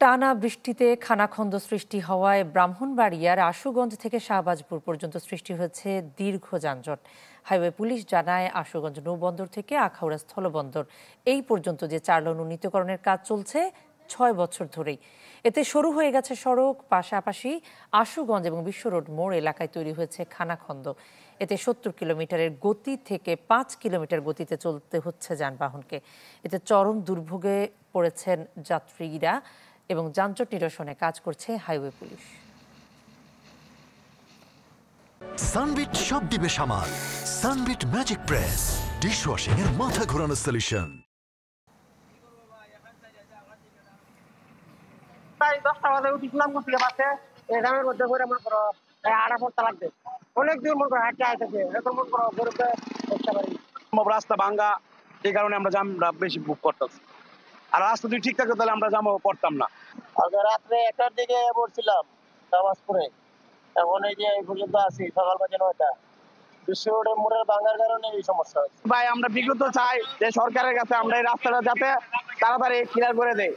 টানা বৃষ্টিতে খানাখন্দ সৃষ্টি হওয়ায় ব্রাহ্মণবাড়িয়ার আশুগঞ্জ থেকে শাহবাজপুর পর্যন্ত সৃষ্টি হয়েছে দীর্ঘ যানজট। হাইওয়ে পুলিশ জানায়, আশুগঞ্জ নৌবন্দর থেকে আখাউড়া স্থলবন্দর এই পর্যন্ত যে 4 লেন উন্নীতকরণের কাজ চলছে 6 বছর ধরেই। এতে সরু হয়ে গেছে সড়ক, পাশাপাশি আশুগঞ্জ এবং বিশ্ব রোড মোড় এলাকায় তৈরি হয়েছে খানাখন্দ। এতে 70 কিলোমিটারের গতি থেকে 5 কিলোমিটার গতিতে চলতে হচ্ছে যানবাহনকে। এতে চরম দুর্ভোগে পড়েছেন যাত্রীরা এবং যানজট নিরসনে কাজ করছে হাইওয়ে পুলিশ। সানবিট সব দিবে সামাল। সানবিট ম্যাজিক প্রেস ডিশওয়াশিং এর মাথা ঘোরানো সলিউশন। প্রায় 10টা বাজে উঠেছিলাম থেকে বাসে গ্রামের মধ্যে করে মনে করো 8 পড়তে লাগবে। অনেক দূর মনে করো হাঁটতে আইতেছে, এখন মনে করো গরুতে করতে পারি। রাস্তা ভাঙ্গা, এই কারণে আমরা জামটা বেশি বুক করতেছি। আর রাস্তা যদি ঠিক থাকে তাহলে আমরা জামও করতাম না। আগে রাত্রে 1টার দিকে পড়ছিলাম শাহবাজপুরে, এখন এই যে এই পর্যন্ত আছি সকাল বাজে 9টা। বিশ্ব রোডের মোড়ের ভাঙার কারণে এই সমস্যা হচ্ছে। ভাই আমরা বিগত চাই যে সরকারের কাছে আমরা এই রাস্তাটা যাতে তাড়াতাড়ি ক্লিয়ার করে দেয়।